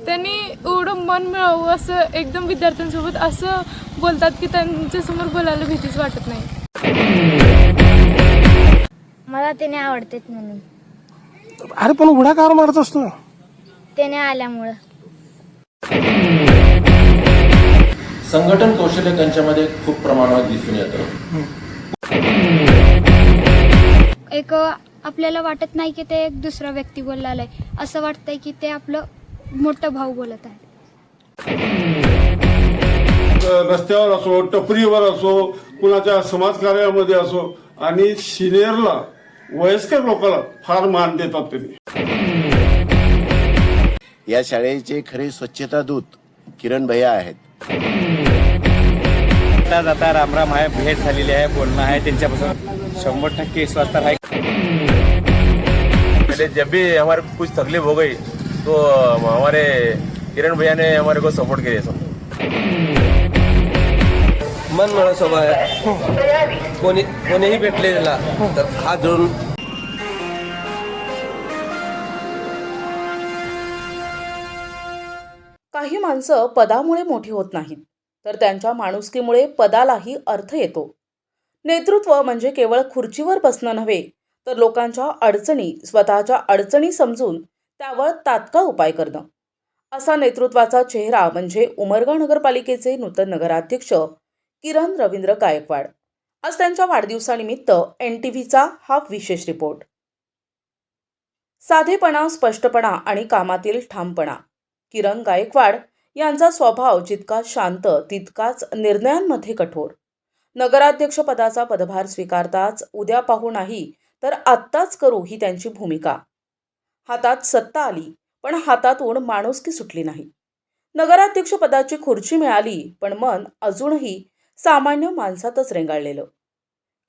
त्यांनी एवढं मन मिळावं असं एकदम विद्यार्थ्यांसोबत असं बोलतात की त्यांच्यासमोर बोलायला भीतीच वाटत नाही. मला त्याने आवडतात म्हणून. अरे पण उड्या कार मारत असतो त्याने आल्यामुळं. संघटन कौशल्य त्यांच्यामध्ये खूप प्रमाणात दिसून येतं. एक आपल्याला वाटत नाही की ते एक दुसरा व्यक्ती बोलला आहे, असं वाटतंय की ते आपलं मोठं भाऊ बोलत आहे. रस्त्यावर असो, टपरीवर असो, कुणाच्या समाजकार्यामध्ये असो, आणि सिनियरला, वयस्कर लोकांना फार मान देतात त्यांनी. या शाळेचे खरे स्वच्छता दूत किरण भैया आहेत. जाता रामराम आहे, भेट झालेली आहे, बोलणं आहे त्यांच्यापासून 100% विश्वास तर आहे. जब भी हमारे कुछ तकलीफ हो गई तो हमारे किरण भैया ने हमारे को सपोर्ट किया. मन मला स्वभाव आहे. कोणीही भेटले त्याला तर हात जोडून. काही माणसं पदामुळे मोठी होत नाहीत, तर त्यांच्या माणुसकीमुळे पदालाही अर्थ येतो. नेतृत्व म्हणजे केवळ खुर्चीवर बसणं नव्हे, तर लोकांच्या अडचणी, स्वतःच्या अडचणी समजून त्यावर तात्काळ उपाय करणं. असा नेतृत्वाचा चेहरा म्हणजे उमरगा नगरपालिकेचे नूतन नगराध्यक्ष किरण रवींद्र गायकवाड. आज त्यांच्या वाढदिवसानिमित्त NTVचा हा विशेष रिपोर्ट. साधेपणा, स्पष्टपणा आणि कामातील ठामपणा. किरण गायकवाड यांचा स्वभाव जितका शांत तितकाच निर्णयांमध्ये कठोर. नगराध्यक्ष पदाचा पदभार स्वीकारताच उद्या पाहू नाही तर आत्ताच करू ही त्यांची भूमिका. हातात सत्ता आली पण हातातून माणुसकी सुटली नाही. नगराध्यक्ष पदाची खुर्ची मिळाली पण मन अजूनही सामान्य माणसातच रेंगाळलेलं.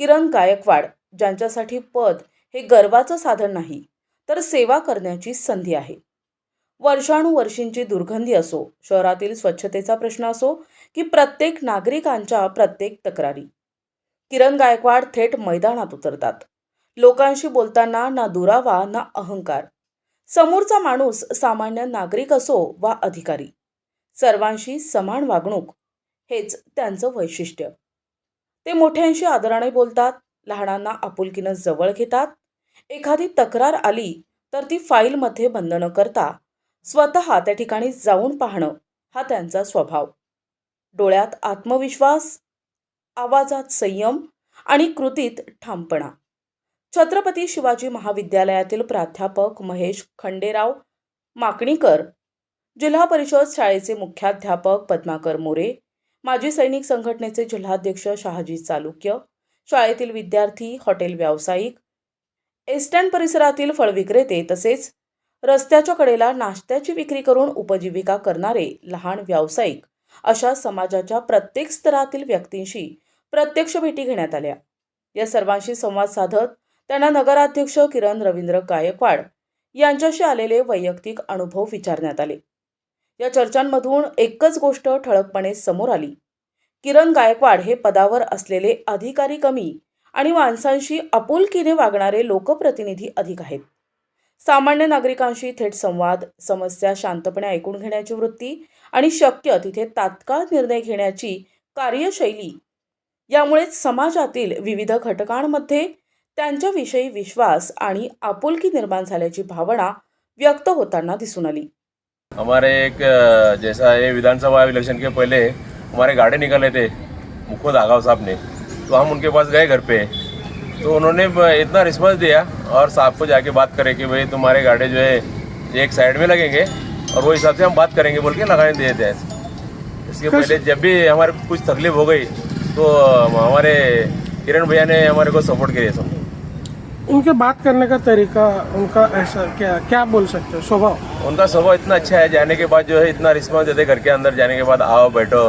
किरण गायकवाड ज्यांच्यासाठी पद हे गर्वाचं साधन नाही तर सेवा करण्याची संधी आहे. वर्षानुवर्षींची दुर्गंधी असो, शहरातील स्वच्छतेचा प्रश्न असो की प्रत्येक नागरिकांच्या प्रत्येक तक्रारी, किरण गायकवाड थेट मैदानात उतरतात. लोकांशी बोलताना ना दुरावा ना अहंकार. समोरचा माणूस सामान्य नागरिक असो वा अधिकारी, सर्वांशी समान वागणूक हेच त्यांचं वैशिष्ट्य. ते मोठ्यांशी आदराने बोलतात, लहानांना आपुलकीनं जवळ घेतात. एखादी तक्रार आली तर ती फाईलमध्ये बंद न करता स्वतः त्या ठिकाणी जाऊन पाहणं हा त्यांचा स्वभाव. डोळ्यात आत्मविश्वास, आवाजात संयम आणि कृतीत ठामपणा. छत्रपती शिवाजी महाविद्यालयातील प्राध्यापक महेश खंडेराव माकणीकर, जिल्हा परिषद शाळेचे मुख्याध्यापक पद्माकर मोरे, माजी सैनिक संघटनेचे जिल्हाध्यक्ष शहाजी चालुक्य, शाळेतील विद्यार्थी, हॉटेल व्यावसायिक, एसटँड परिसरातील फळविक्रेते तसेच रस्त्याच्या कडेला नाश्त्याची विक्री करून उपजीविका करणारे लहान व्यावसायिक अशा समाजाच्या प्रत्येक स्तरातील व्यक्तींशी प्रत्यक्ष भेटी घेण्यात आल्या. या सर्वांशी संवाद साधत त्यांना नगराध्यक्ष किरण रवींद्र गायकवाड यांच्याशी आलेले वैयक्तिक अनुभव विचारण्यात आले. या चर्चांमधून एकच गोष्ट ठळकपणे समोर आली. किरण गायकवाड हे पदावर असलेले अधिकारी कमी आणि माणसांशी आपुलकीने वागणारे लोकप्रतिनिधी अधिक आहेत. सामान्य नागरिकांशी थेट संवाद, समस्या शांतपणे ऐकून घेण्याची वृत्ती आणि शक्य तिथे तात्काळ निर्णय घेण्याची कार्यशैली यामुळेच समाजातील विविध घटकांमध्ये त्यांच्याविषयी विश्वास आणि आपुलकी निर्माण झाल्याची भावना व्यक्त होताना दिसून आली. हमारे एक जैसा ये विधानसभा इलेक्शन के पहले हमारे गाड़ी निकले थे मुखुद आगाव साहब ने, तो हम उनके पास गए घर पे, तो उन्होंने इतना रिस्पॉन्स दिया और साहब को जाके बात करे कि भाई तुम्हारे गाड़ी जो है एक साइड में लगेंगे और वो हिसाब से हम बात करेंगे बोल के लगाने दिए थे. इसके पहले जब भी हमारे कुछ तकलीफ हो गई तो हमारे किरण भैया ने हमारे को सपोर्ट किया. सब उनके बात करने का तरीका, उनका ऐसा क्या क्या बोल सकते हो स्वभाव? उनका स्वभाव इतना अच्छा है, जाने के बाद जो है इतना रिस्पॉन्स देते, घर के अंदर जाने के बाद आओ बैठो.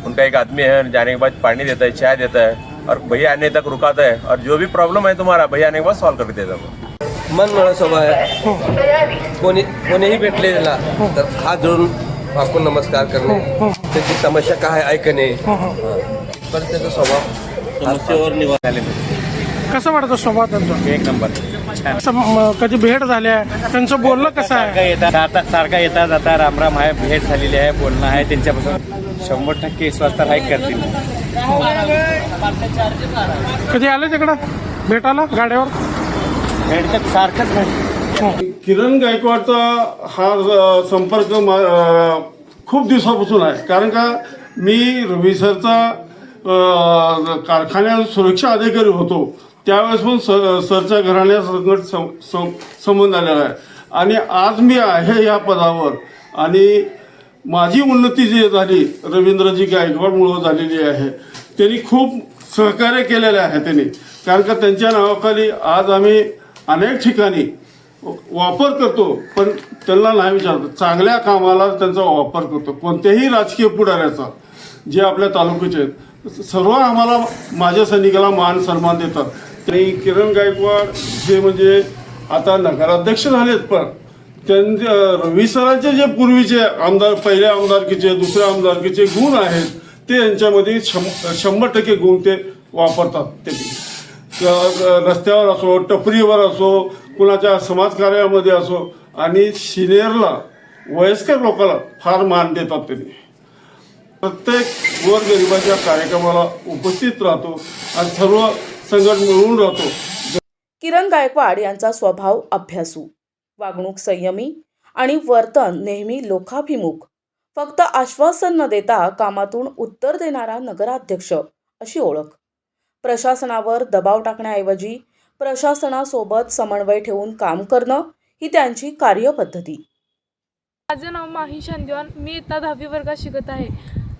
उनका एक आदमी है, जाने के बाद पानी देता है, चाय देता है और भैया आने तक रुकाता है और जो भी प्रॉब्लम है तुम्हारा भैया आने के बाद सॉल्व करके देता है. मन मला स्वभाव आहे. कोणीही भेटले त्याला तर हात जोडून वाकून नमस्कार करणे, त्याची समस्या काय ऐकणे, पण त्याचा स्वभाव समस्येवर निवारण आले. कसं वाटतं स्वभाव त्यांचा? एक नंबर. कधी भेट झाल्या, त्यांचं बोलणं कसं आहे? सारखा येता जाता रामराम आहे, भेट झालेली आहे, बोलणं आहे त्यांच्यापासून 100% विश्वास तर आहे करतील. कधी आले तिकडं भेटायला गाड्यावर? भेटतात सारखंच भेट. किरण गायकवाडचा हा संपर्क खूप दिवसापासून आहे. कारण का मी रवी सरचा कारखान्यात सुरक्षा अधिकारी होतो त्यावेळेस पण सरच्या घराण्यासंगत संबंध आलेला आहे. आणि आज मी आहे या पदावर आणि माझी उन्नती जी झाली रवींद्रजी गायकवाडमुळं झालेली आहे. त्यांनी खूप सहकार्य केलेले आहे त्यांनी. कारण का त्यांच्या नावाखाली आज आम्ही अनेक ठिकाणी वापर करतो, पण त्यांना नाही विचारतो. चांगल्या कामाला त्यांचा वापर करतो. कोणत्याही राजकीय पुढाऱ्याचा जे आपल्या तालुक्याचे आहेत सर्व आम्हाला माझ्या सैनिकाला मान सन्मान देतात. आणि किरण गायकवाड जे म्हणजे आता नगराध्यक्ष झालेत, पण त्यांच्या रवी सरांचे जे पूर्वीचे आमदार, पहिल्या आमदारकीचे दुसऱ्या आमदारकीचे गुण आहेत ते यांच्यामध्ये 100% गुण ते वापरतात. ते रस्त्यावर असो, टपरीवर असो, कुणाच्या समाजकार्यामध्ये असो आणि सिनियरला, वयस्कर लोकांना फार मान देतात. त्यांनी प्रत्येक गोरगरिबाच्या कार्यक्रमाला उपस्थित राहतो आणि सर्व संघट मिळून राहतो. किरण गायकवाड यांचा स्वभाव अभ्यासू, वागणूक संयमी आणि वर्तन नेहमी लोकाभिमुख, फक्त आश्वासन न देता कामातून उत्तर देणारा नगराध्यक्ष अशी ओळख. प्रशासनावर दबाव टाकण्याऐवजी प्रशासनासोबत समन्वय ठेवून काम करणं ही त्यांची कार्यपद्धती. माझं नाव माही शांदिवान. मी इयत्ता 10वी वर्गात शिकत आहे.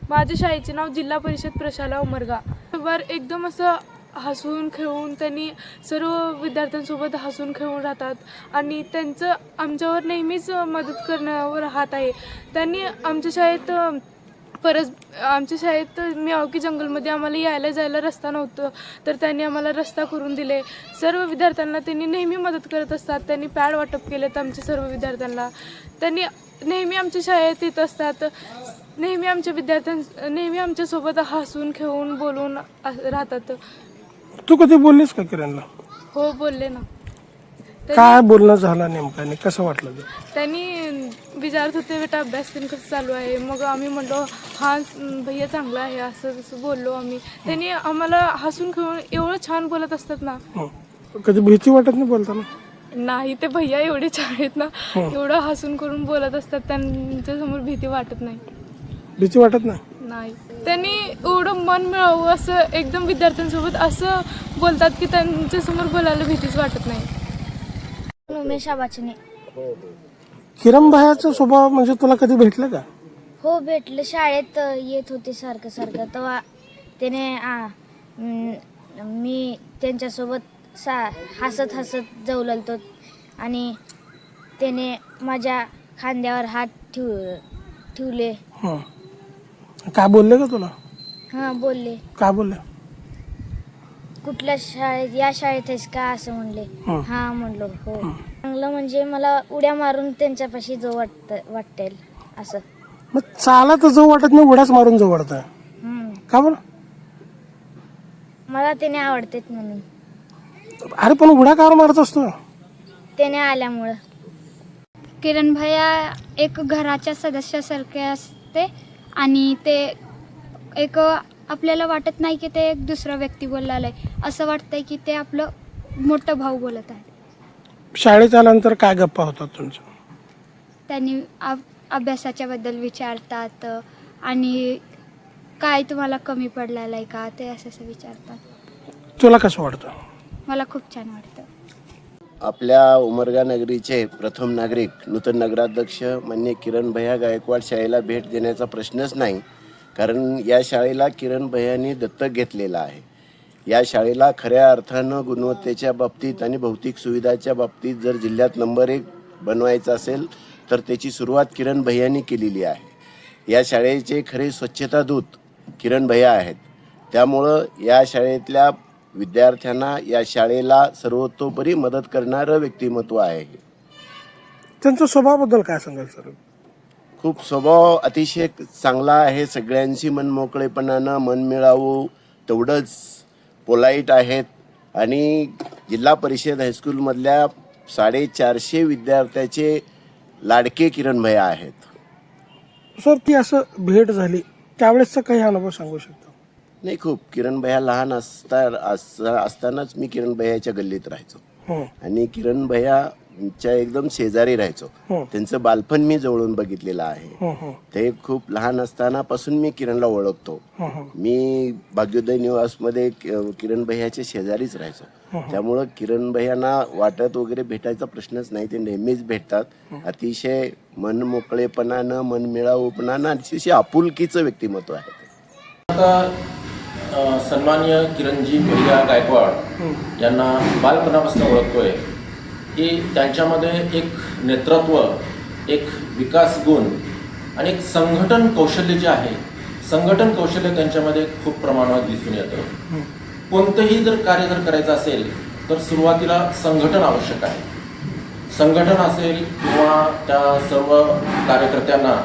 माझ्या शाळेचे नाव जिल्हा परिषद प्रशाला उमरगा. वर एकदम असं हसून खेळून त्यांनी सर्व विद्यार्थ्यांसोबत हसून खेळून राहतात आणि त्यांचं आमच्यावर नेहमीच मदत करण्यावर हात आहे. त्यांनी आमच्या शाळेत मियावकी जंगलमध्ये आम्हाला यायला जायला रस्ता नव्हतं, तर त्यांनी आम्हाला रस्ता करून दिले. सर्व विद्यार्थ्यांना त्यांनी नेहमी मदत करत असतात. त्यांनी पॅड वाटप केलेत आमच्या सर्व विद्यार्थ्यांना. त्यांनी नेहमी आमच्या शाळेत येत असतात. नेहमी आमच्यासोबत हसून खेळून बोलून राहतात. तू कधी बोललीस का किरणला? हो, बोलले ना. काय बोलणं झालं नेमकं आणि कसं वाटलं ते? त्यांनी विचारत होते बेटा अभ्यास दिन कसं चालू आहे. मग आम्ही म्हणलो हा भैया चांगला आहे असं तसं बोललो आम्ही. त्यांनी आम्हाला हसून खेळून एवढं छान बोलत असतात ना. कधी भीती वाटत नाही बोलताना? नाही, ते भैया एवढे छान आहेत ना, एवढं हसून करून बोलत असतात. त्यांच्यासमोर भीती वाटत नाही. भीती वाटत नाही? त्यांनी एवढं मन मिळावं असं एकदम विद्यार्थ्यांसोबत असं बोलतात की त्यांच्यासमोर बोलायला भीतीच वाटत नाही. उमेश आबाचने. किरण भायाचा स्वभाव म्हणजे तुला कधी भेटलं का? हो, भेटलं. शाळेत येत होते सारखं तेव्हा त्याने मी त्यांच्यासोबत हसत जाऊ लागतो आणि त्याने माझ्या खांद्यावर हात ठेवले. काय बोलले का तुला? हां, बोलले. काय बोलले? कुठल्या शाळेत, या शाळेत आहेस का असं म्हणले. हां म्हणलो. हो. चांगलं म्हणजे मला उड्या मारून त्यांच्यापाशी जाऊ वाटेल असं. मग चालत जाऊ वाटत नाही, उड्याच मारून जाऊ वाटत? का बरं? मला त्याने आवडतेत म्हणून. अरे पण उड्या का मारत असतो? त्याने आल्यामुळं. किरण भैया एक घराच्या सदस्यासारखे असते आणि ते एक आपल्याला वाटत नाही की ते एक दुसरा व्यक्ती बोलायला आहे. असं वाटतंय की ते आपलं मोठं भाऊ बोलत आहे. शाळेत आल्यानंतर काय गप्पा होतात तुमच्या? त्यांनी अभ्यासाच्या बद्दल विचारतात आणि काय तुम्हाला कमी पडलेलं आहे का ते असं विचारतात. तुला कसं वाटतं? मला खूप छान वाटतं. आपल्या उमरगा नगरीचे प्रथम नागरिक नूतन नगराध्यक्ष माननीय किरण भैया गायकवाड शाळेला भेट देण्याचा प्रश्नच नाही. कारण या शाळेला किरण भैयांनी दत्तक घेतलेला आहे. या शाळेला खऱ्या अर्थानं गुणवत्तेच्या बाबतीत आणि भौतिक सुविधाच्या बाबतीत जर जिल्ह्यात नंबर 1 बनवायचं असेल तर त्याची सुरुवात किरण भैयांनी केलेली आहे. या शाळेचे खरे स्वच्छता दूत किरण भैया आहेत. त्यामुळं या शाळेतल्या विद्यार्थ्यांना, या शाळेला सर्वतोपरी मदत करणारं व्यक्तिमत्व आहे. त्यांच्या स्वभावाबद्दल काय सांगाल सर? खूप स्वभाव अतिशय चांगला आहे. सगळ्यांशी मनमोकळेपणानं मन मिळावं तेवढंच पोलाईट आहेत आणि जिल्हा परिषद हायस्कूलमधल्या 450 विद्यार्थ्याचे लाडके किरण भैया आहेत. सर ती असं भेट झाली त्यावेळेसचा काही अनुभव सांगू शकता? नाही, खूप. किरण भैया लहान असतानाच मी किरण भैयाच्या गल्लीत राहायचो आणि किरण भैयाच्या एकदम शेजारी राहायचो. त्यांचं बालपण मी जवळून बघितलेलं आहे. ते खूप लहान असतानापासून मी किरणला ओळखतो. मी भाग्योदय निवासमध्ये किरण भैयाच्या शेजारीच राहायचो. त्यामुळं किरण भैयांना वाटत वगैरे भेटायचा प्रश्नच नाही. ते नेहमीच भेटतात. अतिशय मनमोकळेपणानं, मनमिळाऊपणानं, अतिशय आपुलकीचं व्यक्तिमत्व आहे. आता सन्माननीय किरणजी भैया गायकवाड यांना बालपणापासून ओळखतोय की त्यांच्यामध्ये एक नेतृत्व, एक विकास गुण आणि एक संघटन कौशल्य जे आहे, संघटन कौशल्य त्यांच्यामध्ये खूप प्रमाणात दिसून येतं. कोणतंही जर कार्य जर करायचं असेल तर सुरुवातीला संघटन आवश्यक आहे. संघटन असेल किंवा त्या सर्व कार्यकर्त्यांना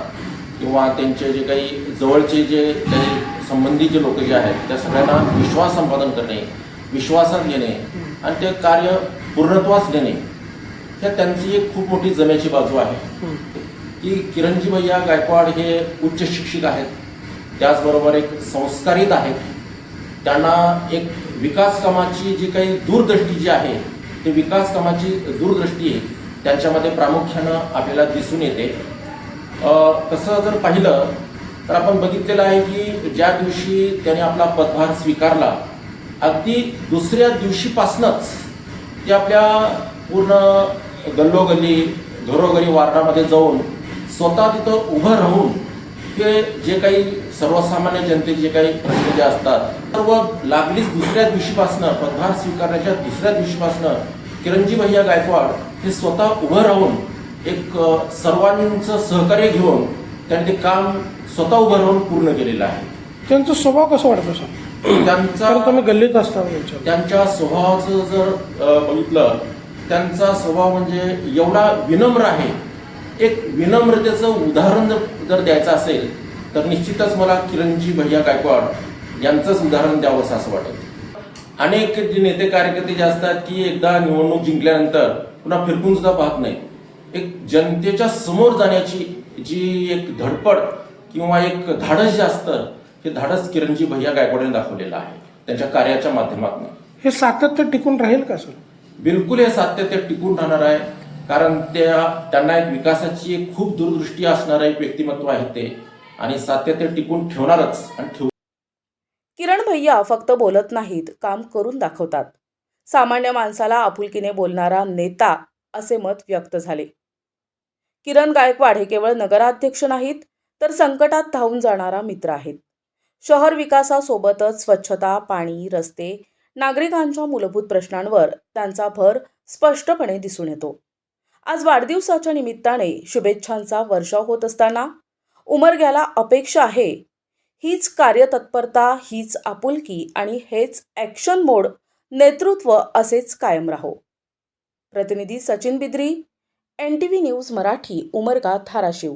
किंवा त्यांचे जे काही जवळचे जे काही संबंधित जे लोक जे आहेत त्या सगळ्यांना विश्वास संपादन करणे, विश्वासात घेणे आणि ते कार्य पूर्णत्वास नेणे, हे त्यांची एक खूप मोठी जमेची बाजू आहे. की किरणजी भैया गायकवाड हे उच्च शिक्षित आहेत, त्याचबरोबर एक संस्कारित आहेत. त्यांना एक विकास कामाची जी काही दूरदृष्टी जी आहे, ते विकास कामाची दूरदृष्टी त्यांच्यामध्ये प्रामुख्यानं आपल्याला दिसून येते. तसं जर पाहिलं तर आपण बघितलेलं आहे की ज्या दिवशी त्याने आपला पदभार स्वीकारला, अगदी दुसऱ्या दिवशीपासूनच ते आपल्या पूर्ण गल्लोगल्ली, घरोघरी, वार्डामध्ये जाऊन स्वतः तिथं उभं राहून ते जे काही सर्वसामान्य जनतेचे जे काही प्रश्न जे असतात सर्व लागलीच दुसऱ्या दिवशीपासनं, पदभार स्वीकारण्याच्या दुसऱ्या दिवशीपासनं किरणजी भैया गायकवाड हे स्वतः उभं राहून एक सर्वांचं सहकार्य घेऊन त्यांनी ते काम स्वतः उभं राहून पूर्ण केलेलं आहे. त्यांचा स्वभाव कसा वाटतो सर? तुम्ही गल्लीत असताना त्यांच्या स्वभावाचं जर बघितलं, त्यांचा स्वभाव म्हणजे एवढा विनम्र आहे. एक विनम्रतेचं उदाहरण जर द्यायचं असेल तर निश्चितच मला किरणजी भैया गायकवाड यांचंच उदाहरण द्यावंसं असं वाटतं. अनेक जे नेते कार्यकर्ते जे असतात की एकदा निवडणूक जिंकल्यानंतर पुन्हा फिरकून सुद्धा पाहत नाही. एक जनतेच्या समोर जाण्याची जी एक धडपड किंवा एक धाडस जे असतं, हे धाडस किरणजी भैया गायकवाडांनी दाखवलेलं आहे त्यांच्या कार्याच्या माध्यमातून. हे सातत्य टिकून राहील का सर? बिलकुल हे सातत्य टिकून राहणार आहे, कारण त्यांना एक विकासाची एक खूप दूरदृष्टी असणारं एक व्यक्तिमत्व आहे ते, आणि सातत्य टिकून ठेवणारच आणि किरण भैया फक्त बोलत नाहीत, काम करून दाखवतात. सामान्य माणसाला आपुलकीने बोलणारा नेता असे मत व्यक्त झाले. किरण गायकवाड हे केवळ नगराध्यक्ष नाहीत, तर संकटात धावून जाणारा मित्र आहेत. शहर विकासासोबतच स्वच्छता, पाणी, रस्ते, नागरिकांच्या मूलभूत प्रश्नांवर त्यांचा भर स्पष्टपणे दिसून येतो. आज वाढदिवसाच्या निमित्ताने शुभेच्छांचा वर्षाव होत असताना उमरग्याला अपेक्षा आहे हीच कार्यतत्परता, हीच आपुलकी आणि हेच ॲक्शन मोड नेतृत्व असेच कायम राहो. प्रतिनिधी सचिन बिद्री, NTV न्यूज मराठी, उमरगा, धाराशिव.